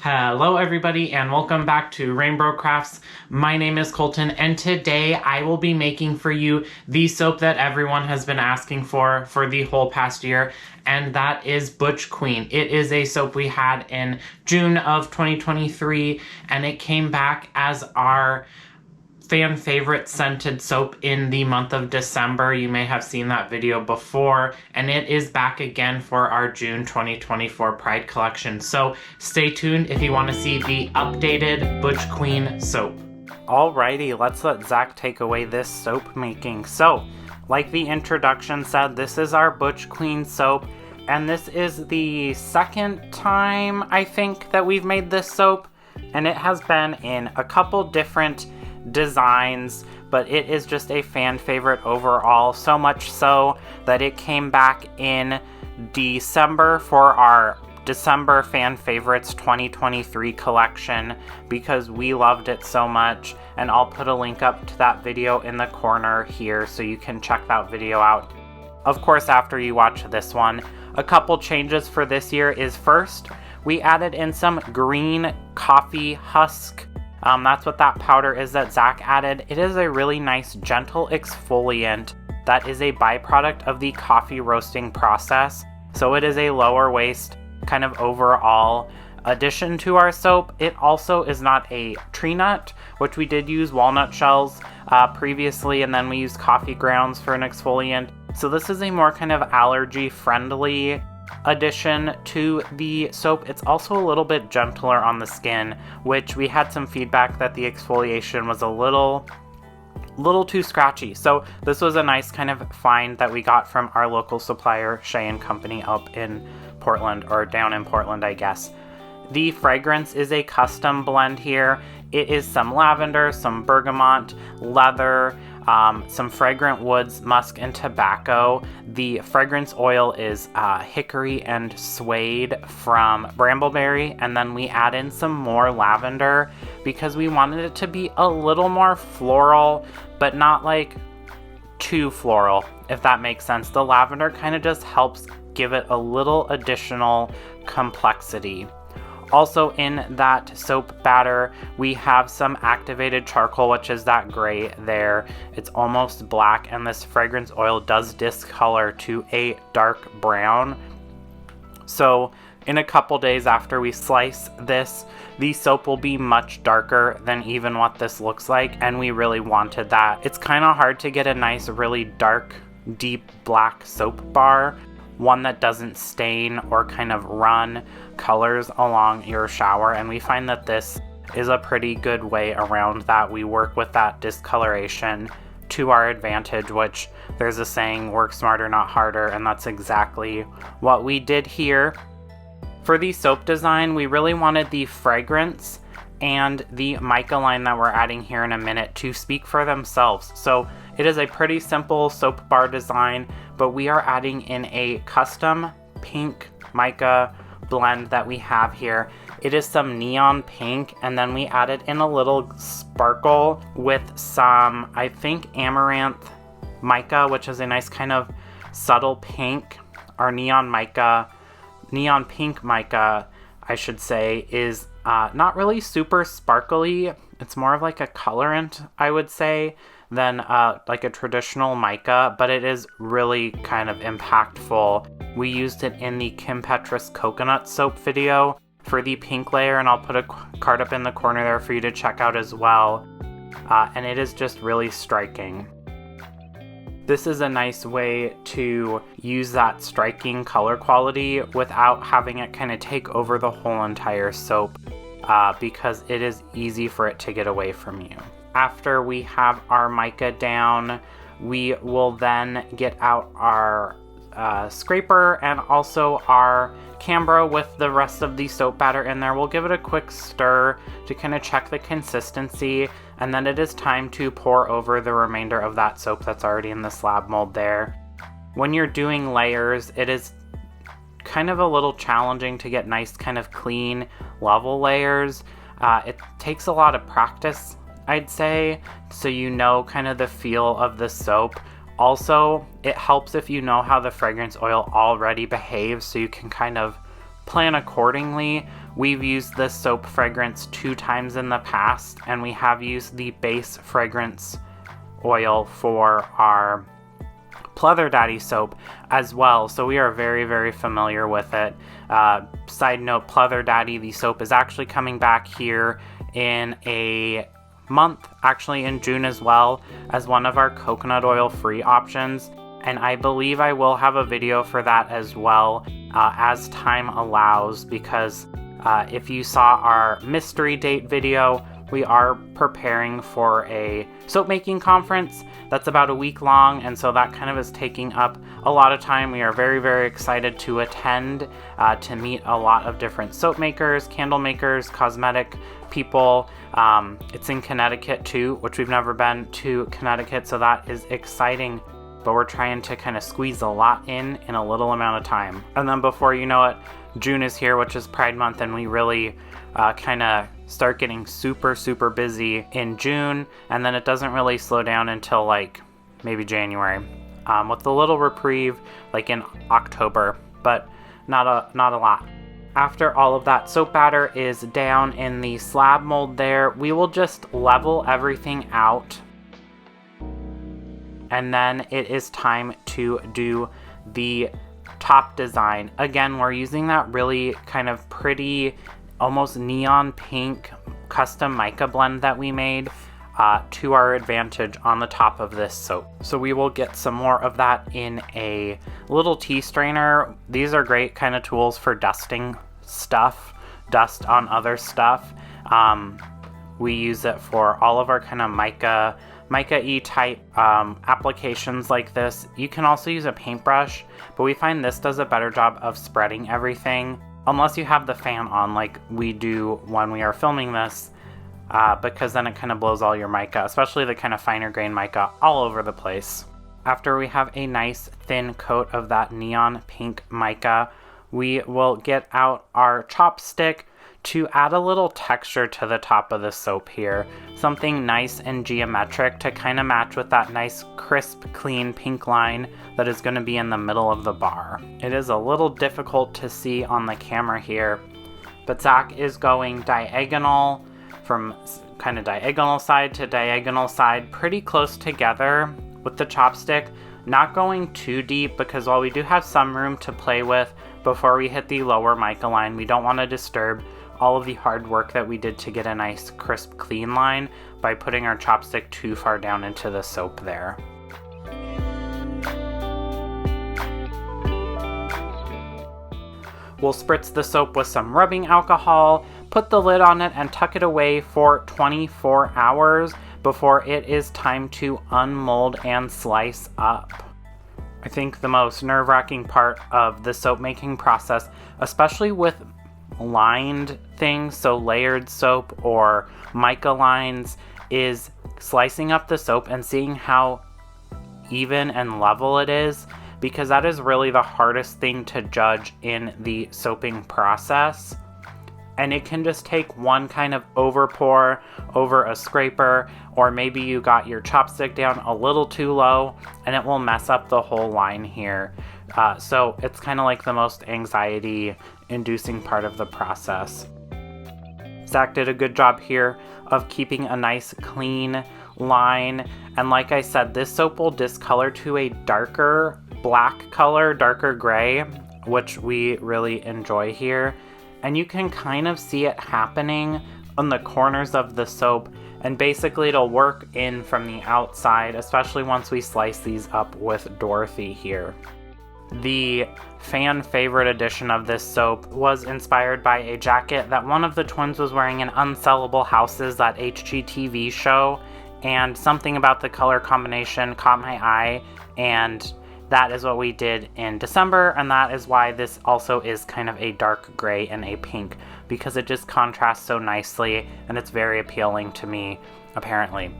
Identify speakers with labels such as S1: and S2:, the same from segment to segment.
S1: Hello everybody and welcome back to RainBro Crafts. My name is Colton and today I will be making for you the soap that everyone has been asking for the whole past year, and that is Butch Queen. It is a soap we had in June of 2023 and it came back as our fan favorite scented soap in the month of December. You may have seen that video before, and it is back again for our June 2024 Pride collection. So stay tuned if you want to see the updated Butch Queen soap. Alrighty, let's let Zac take away this soap making. So, like the introduction said, this is our Butch Queen soap, and this is the second time I think that we've made this soap, and it has been in a couple different designs, but it is just a fan favorite overall, so much so that it came back in December for our December Fan Favorites 2023 collection because we loved it so much, and I'll put a link up to that video in the corner here so you can check that video out. Of course, after you watch this one, a couple changes for this year is first, we added in some green coffee husk. That's what that powder is that Zac added. It is a really nice, gentle exfoliant that is a byproduct of the coffee roasting process. So it is a lower waste kind of overall addition to our soap. It also is not a tree nut, which we did use walnut shells previously, and then we used coffee grounds for an exfoliant. So this is a more kind of allergy friendly addition to the soap. It's also a little bit gentler on the skin, which we had some feedback that the exfoliation was a little too scratchy. So this was a nice kind of find that we got from our local supplier, Shea & Company, up in Portland, or down in Portland, I guess. The fragrance is a custom blend here. It is some lavender, some bergamot, leather, some fragrant woods, musk, and tobacco. The fragrance oil is hickory and suede from brambleberry, and then we add in some more lavender because we wanted it to be a little more floral, but not like too floral, if that makes sense. The lavender kind of just helps give it a little additional complexity. Also in that soap batter, we have some activated charcoal, which is that gray there. It's almost black, and this fragrance oil does discolor to a dark brown. So in a couple days after we slice this, the soap will be much darker than even what this looks like, and we really wanted that. It's kind of hard to get a nice, really dark, deep black soap bar, one that doesn't stain or kind of run colors along your shower, and we find that this is a pretty good way around that. We work with that discoloration to our advantage, which there's a saying, work smarter not harder, and that's exactly what we did here. For the soap design, we really wanted the fragrance and the mica line that we're adding here in a minute to speak for themselves. So it is a pretty simple soap bar design, but we are adding in a custom pink mica blend that we have here. It is some neon pink, and then we added in a little sparkle with some, I think, amaranth mica, which is a nice kind of subtle pink. Our neon pink mica, I should say, is not really super sparkly. It's more of like a colorant, I would say, than like a traditional mica, but it is really kind of impactful. We used it in the Kim Petras coconut soap video for the pink layer, and I'll put a card up in the corner there for you to check out as well. And it is just really striking. This is a nice way to use that striking color quality without having it kind of take over the whole entire soap, because it is easy for it to get away from you. After we have our mica down, we will then get out our scraper and also our Cambro with the rest of the soap batter in there. We'll give it a quick stir to kind of check the consistency, and then it is time to pour over the remainder of that soap that's already in the slab mold there. When you're doing layers, it is kind of a little challenging to get nice kind of clean level layers. It takes a lot of practice, I'd say, so you know kind of the feel of the soap. Also, it helps if you know how the fragrance oil already behaves, so you can kind of plan accordingly We've used this soap fragrance 2 times in the past, and we have used the base fragrance oil for our Pleather Daddy soap as well, so we are very, very familiar with it. Side note, Pleather Daddy, the soap, is actually coming back here in a month, actually in June as well, as one of our coconut oil free options, and I believe I will have a video for that as well as time allows, because if you saw our mystery date video, we are preparing for a soap making conference that's about a week long, and so that kind of is taking up a lot of time. We are very, very excited to attend, to meet a lot of different soap makers, candle makers, cosmetic people. It's in Connecticut too, which we've never been to Connecticut, so that is exciting, but we're trying to kind of squeeze a lot in a little amount of time. And then before you know it, June is here, which is Pride Month, and we really kind of start getting super, super busy in June, and then it doesn't really slow down until like maybe January, with a little reprieve like in October, but not a lot. After all of that soap batter is down in the slab mold there, we will just level everything out, and then it is time to do the top design. Again, we're using that really kind of pretty, almost neon pink custom mica blend that we made to our advantage on the top of this soap. So we will get some more of that in a little tea strainer. These are great kind of tools for dusting stuff, dust on other stuff. We use it for all of our kind of mica-y type applications like this. You can also use a paintbrush, but we find this does a better job of spreading everything, unless you have the fan on like we do when we are filming this, because then it kind of blows all your mica, especially the kind of finer grain mica, all over the place. After we have a nice thin coat of that neon pink mica, we will get out our chopstick to add a little texture to the top of the soap here. Something nice and geometric to kind of match with that nice crisp, clean pink line that is going to be in the middle of the bar. It is a little difficult to see on the camera here, but Zac is going diagonal, from kind of diagonal side to diagonal side, pretty close together with the chopstick, not going too deep, because while we do have some room to play with before we hit the lower mica line, we don't want to disturb all of the hard work that we did to get a nice crisp clean line by putting our chopstick too far down into the soap there. We'll spritz the soap with some rubbing alcohol, put the lid on it, and tuck it away for 24 hours before it is time to unmold and slice up. I think the most nerve-wracking part of the soap making process, especially with lined things, so layered soap or mica lines, is slicing up the soap and seeing how even and level it is, because that is really the hardest thing to judge in the soaping process. And it can just take one kind of overpour over a scraper, or maybe you got your chopstick down a little too low and it will mess up the whole line here. So it's kind of like the most anxiety inducing part of the process. Zac did a good job here of keeping a nice clean line, and like I said, this soap will discolor to a darker black color, darker gray, which we really enjoy here. And you can kind of see it happening on the corners of the soap, and basically it'll work in from the outside, especially once we slice these up with Dorothy here. The fan favorite edition of this soap was inspired by a jacket that one of the twins was wearing in Unsellable Houses, that HGTV show, and something about the color combination caught my eye, and that is what we did in December, and that is why this also is kind of a dark gray and a pink, because it just contrasts so nicely, and it's very appealing to me, apparently.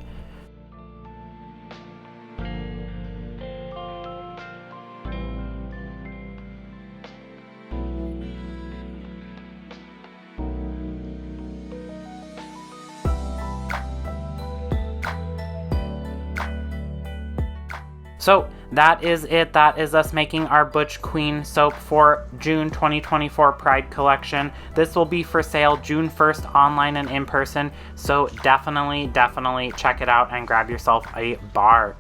S1: So that is it. That is us making our Butch Queen soap for June 2024 Pride collection. This will be for sale June 1st online and in person. So definitely check it out and grab yourself a bar.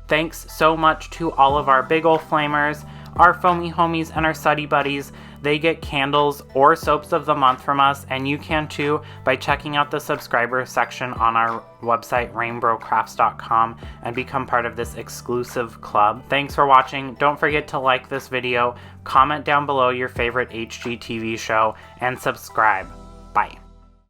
S1: Thanks so much to all of our big ol' flamers, our foamy homies, and our suddy buddies. They get candles or soaps of the month from us, and you can too by checking out the subscriber section on our website, rainbrocrafts.com, and become part of this exclusive club. Thanks for watching. Don't forget to like this video, comment down below your favorite HGTV show, and subscribe. Bye.